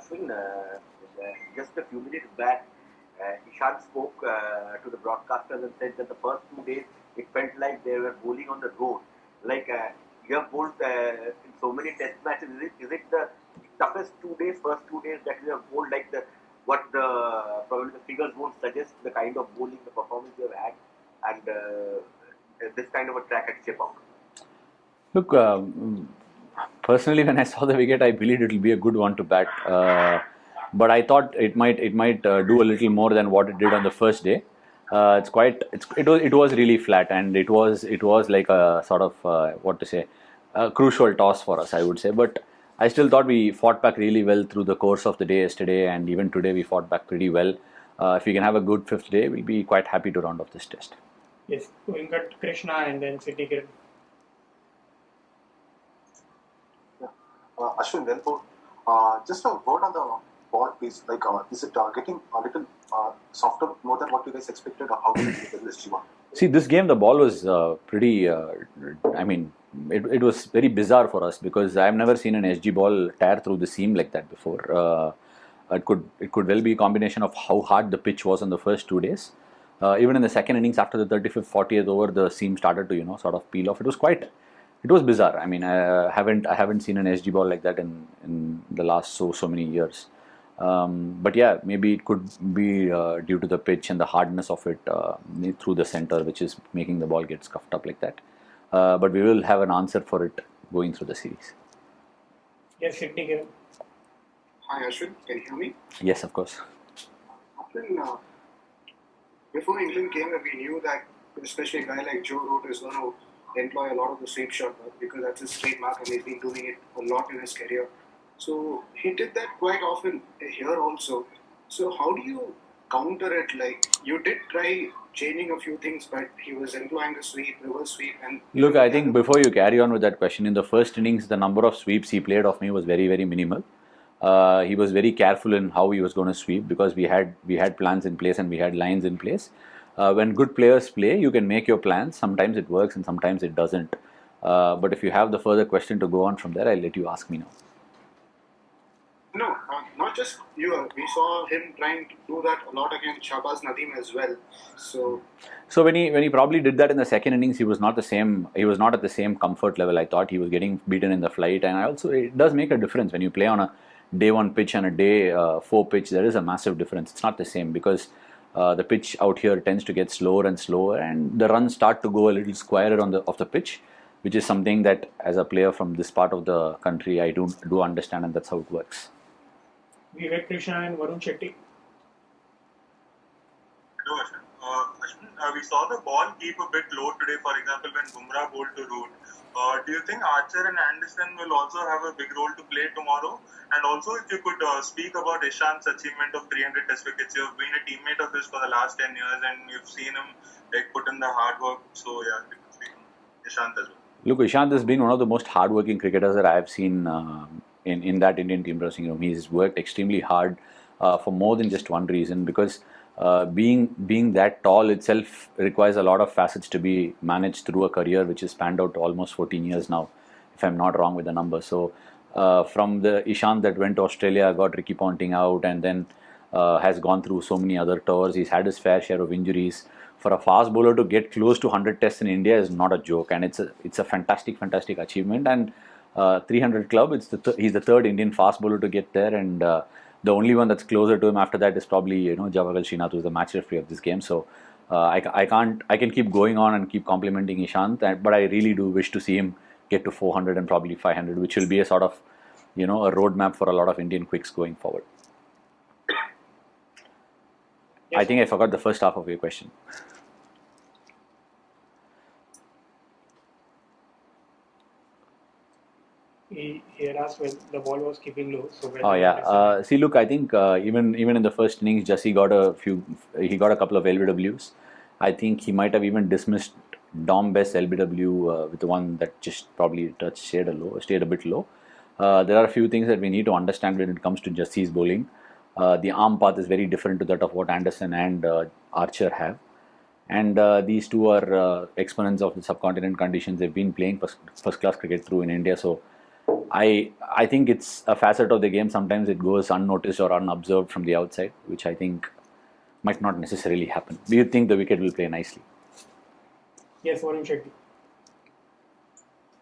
Ashwin, just a few minutes back, Ishan spoke to the broadcasters and said that the first 2 days it felt like they were bowling on the road. Like you have bowled in so many test matches. Is it the toughest 2 days, first 2 days that you have bowled like what the probably the figures won't suggest the kind of bowling, the performance you have had, and this kind of a track at Chip Out? Look, personally, when I saw the wicket, I believed it will be a good one to bat. But I thought it might do a little more than what it did on the first day. It was really flat, and it was like a sort of what to say, a crucial toss for us, I would say. But I still thought we fought back really well through the course of the day yesterday, and even today we fought back pretty well. If we can have a good fifth day, we'll be quite happy to round off this test. Yes, Venkat, Krishna, and then City Kiran. Ashwin, well, just a word on the ball, please. Like, is it getting a little softer more than what you guys expected, or how did it get this G1? See, this game, the ball was pretty. I mean, it was very bizarre for us because I've never seen an SG ball tear through the seam like that before. It could well be a combination of how hard the pitch was on the first 2 days. Even in the second innings, after the 35th, 40th over, the seam started to sort of peel off. It was bizarre. I mean, I haven't seen an SG ball like that in the last so many years. But yeah, maybe it could be due to the pitch and the hardness of it through the center, which is making the ball get scuffed up like that. But we will have an answer for it going through the series. Yes, City Kiran. Hi Ashwin, can you hear me? Yes, of course. Ashwin, before England came, we knew that especially a guy like Joe Root is going to employ a lot of the sweep shot because that's his trademark and he's been doing it a lot in his career. So he did that quite often here also. So how do you counter it? Like, you did try changing a few things, but he was employing the sweep, reverse sweep, and Look, I think before you carry on with that question, in the first innings, the number of sweeps he played off me was very, very minimal. He was very careful in how he was going to sweep because we had plans in place and we had lines in place. When good players play, you can make your plans. Sometimes it works and sometimes it doesn't. But if you have the further question to go on from there, I'll let you ask me now. no, not just you. We saw him trying to do that a lot against Shahbaz Nadeem as well. So when he probably did that in the second innings, he was not the same. He was not at the same comfort level. I thought he was getting beaten in the flight, and also it does make a difference when you play on a day 1 pitch and a day 4 pitch. There is a massive difference. It's not the same because the pitch out here tends to get slower and slower, and the runs start to go a little squarer of the pitch, which is something that as a player from this part of the country I do understand, and that's how it works. Vivek Krishna and Varun Shetty. Hello, Ashwin. Ashwin, we saw the ball keep a bit low today, for example, when Bumrah bowled to Root. Do you think Archer and Anderson will also have a big role to play tomorrow? And also, if you could speak about Ishant's achievement of 300 test wickets. You've been a teammate of his for the last 10 years and you've seen him put in the hard work. So, yeah, you could speak on Ishant as well. Look, Ishant has been one of the most hardworking cricketers that I have seen in that Indian team dressing room. He's worked extremely hard for more than just one reason, because being that tall itself requires a lot of facets to be managed through a career which has spanned out to almost 14 years now, if I'm not wrong with the number. So from the Ishant that went to Australia, got Ricky Ponting out, and then has gone through so many other tours. He's had his fair share of injuries. For a fast bowler to get close to 100 tests in India is not a joke, and it's a fantastic achievement. And 300 club, he's the third Indian fast bowler to get there, and the only one that's closer to him after that is probably Javagal Srinath, who's the match referee of this game. So I can keep going on and keep complimenting Ishant, but I really do wish to see him get to 400 and probably 500, which will be a sort of a roadmap for a lot of Indian quicks going forward. Yes. I think I forgot the first half of your question. He had asked when the ball was keeping low. So see, look, I think even in the first innings, Jassi got a couple of LBWs. I think he might have even dismissed Dom Best's LBW with the one that just probably stayed a bit low. There are a few things that we need to understand when it comes to Jassi's bowling. The arm path is very different to that of what Anderson and Archer have. And these two are exponents of the subcontinent conditions. They've been playing first class cricket through in India. So I think it's a facet of the game. Sometimes it goes unnoticed or unobserved from the outside, which I think might not necessarily happen. Do you think the wicket will play nicely? Yes, Varun Shetty.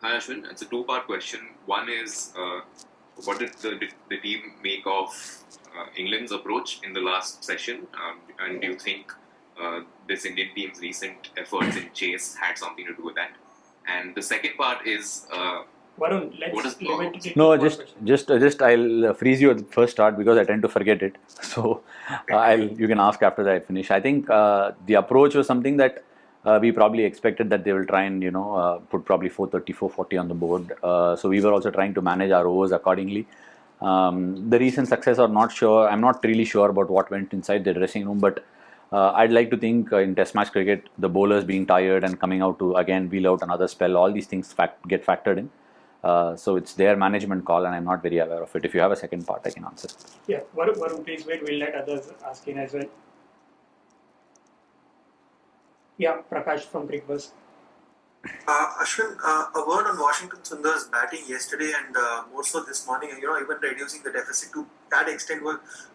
Hi Ashwin, it's a two-part question. One is, what did the team make of England's approach in the last session? And do you think this Indian team's recent efforts in chase had something to do with that? And the second part is, Varun, what let's is limit it to No, one just question. I'll freeze you at the first start because I tend to forget it. So you can ask after that I finish. I think the approach was something that we probably expected that they will try and put probably 430, 440 on the board. So we were also trying to manage our overs accordingly. The recent success or not sure. I'm not really sure about what went inside the dressing room, but I'd like to think in Test match cricket, the bowlers being tired and coming out to again wheel out another spell, all these things get factored in. So it's their management call, and I'm not very aware of it. If you have a second part, I can answer. Yeah, Varun, please wait. We'll let others ask in as well. Yeah, Prakash from Crickbuzz. Ashwin, a word on Washington Sundar's batting yesterday and more so this morning. Even reducing the deficit to that extent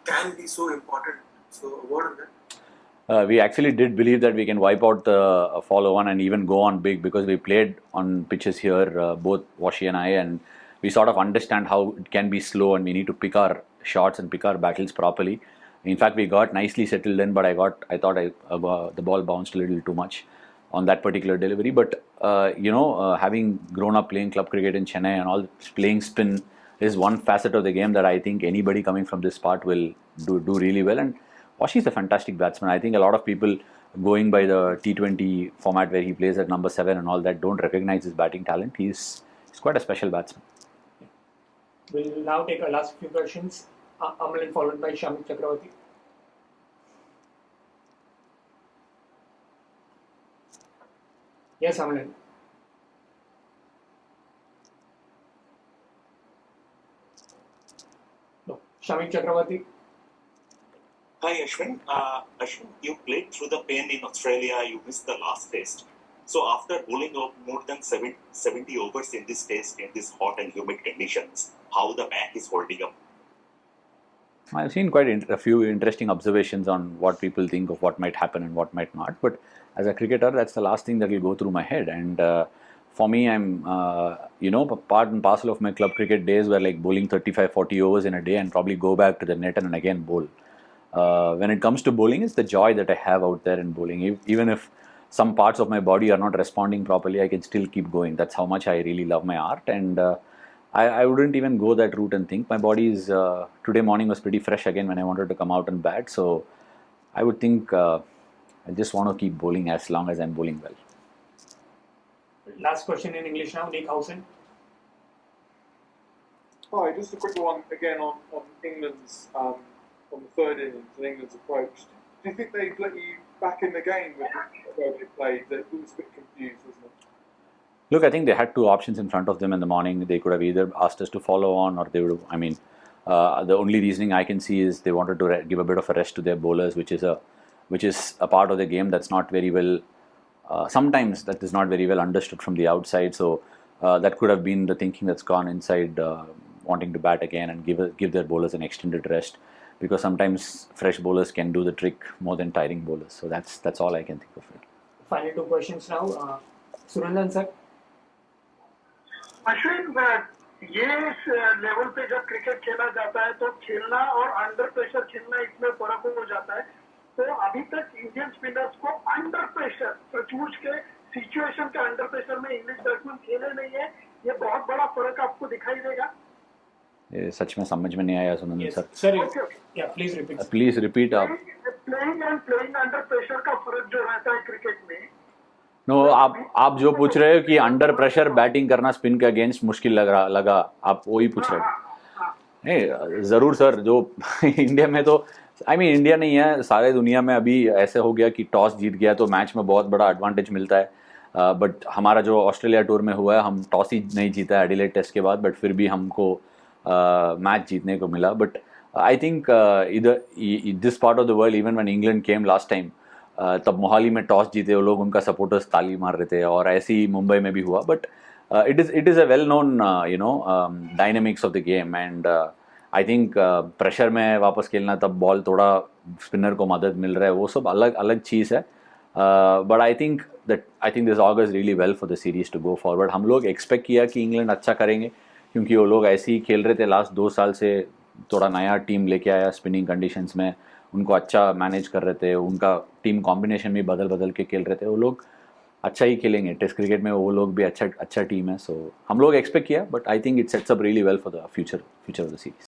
can be so important. So, a word on that. We actually did believe that we can wipe out the follow-on and even go on big because we played on pitches here, both Washi and I, and we sort of understand how it can be slow and we need to pick our shots and pick our battles properly. In fact, we got nicely settled in, but I thought the ball bounced a little too much on that particular delivery. But having grown up playing club cricket in Chennai and all, playing spin is one facet of the game that I think anybody coming from this part will do really well. And Washi is a fantastic batsman. I think a lot of people going by the T20 format where he plays at number 7 and all that don't recognize his batting talent. He's quite a special batsman. We'll now take our last few questions. Amalan followed by Shamik Chakravarti. Yes, Amalan. No, Shamik Chakravarti. Hi Ashwin. Ashwin, you played through the pain in Australia. You missed the last test. So after bowling out more than 70 overs in this test in these hot and humid conditions, how the back is holding up? I've seen quite a few interesting observations on what people think of what might happen and what might not. But as a cricketer, that's the last thing that will go through my head. And for me, I'm, part and parcel of my club cricket days were like bowling 35, 40 overs in a day and probably go back to the net and again bowl. When it comes to bowling, it's the joy that I have out there in bowling. Even if some parts of my body are not responding properly, I can still keep going. That's how much I really love my art. And I wouldn't even go that route and think. My body is, today morning was pretty fresh again when I wanted to come out and bat. So I would think I just want to keep bowling as long as I'm bowling well. Last question in English now, Nick Housen. Hi, just a quick one again on England's on the third innings and England's approach. Do you think they'd let you back in the game with the way they played? It was a bit confused, wasn't it? Look, I think they had two options in front of them in the morning. They could have either asked us to follow on, or they would have, the only reasoning I can see is they wanted to give a bit of a rest to their bowlers, which is a part of the game that's not very well, sometimes that is not very well understood from the outside. So that could have been the thinking that's gone inside, wanting to bat again and give their bowlers an extended rest, because sometimes fresh bowlers can do the trick more than tiring bowlers. So that's all I can think of it. Final two questions now. Surandan sir. Ashwin, ये level पे जब cricket खेला जाता है तो खेलना और under pressure खेलना इसमें फर्क हो जाता है. तो अभी तक इंडियन स्पिनर्स को अंडर प्रेशर, सचमुच के सिचुएशन के अंडर प्रेशर में इंग्लिश बैट्समैन खेले नहीं है. ये बहुत बड़ा फर्क आपको दिखाई देगा. ये सच में समझ में नहीं आया Sunandan sir. Sir, please repeat. Please repeat. आप प्लेइंग अंडर प्रेशर का फर्क जो रहता है क्रिकेट में. आप जो पूछ रहे हो कि अंडर प्रेशर बैटिंग करना स्पिन के अगेंस्ट मुश्किल लगा आप वही पूछ रहे हो. नहीं, जरूर सर. जो इंडिया में तो इंडिया नहीं है, सारे दुनिया में अभी ऐसे हो गया कि टॉस जीत गया तो मैच में बहुत बड़ा एडवांटेज मिलता है. बट हमारा जो ऑस्ट्रेलिया टूर में हुआ है, हम टॉस ही नहीं जीता एडिलेड टेस्ट के बाद, बट फिर भी हमको मैच जीतने को मिला. बट आई थिंक इधर this part of the world, even when England came last time, तब मोहाली में टॉस जीते वो लोग, उनका सपोर्टर्स ताली मार रहे थे, और ऐसे ही मुंबई में भी हुआ. But it is a well known dynamics of the game, and I think pressure में वापस खेलना, तब बॉल थोड़ा स्पिनर को मदद मिल रहा है, वो सब अलग अलग चीज़ है. But I think this augurs really well for the series to go forward. हम लोग एक्सपेक्ट किया कि इंग्लैंड अच्छा करेंगे, क्योंकि वो लोग ऐसे ही खेल रहे थे लास्ट 2 साल से. थोड़ा नया टीम लेके आया स्पिनिंग कंडीशंस में, उनको अच्छा मैनेज कर रहे थे, उनका टीम कॉम्बिनेशन भी बदल बदल के खेल रहे थे. वो लोग अच्छा ही खेलेंगे टेस्ट क्रिकेट में, वो लोग भी अच्छा टीम है. सो हम लोग एक्सपेक्ट किया, but I think it sets up really well for the future of the series.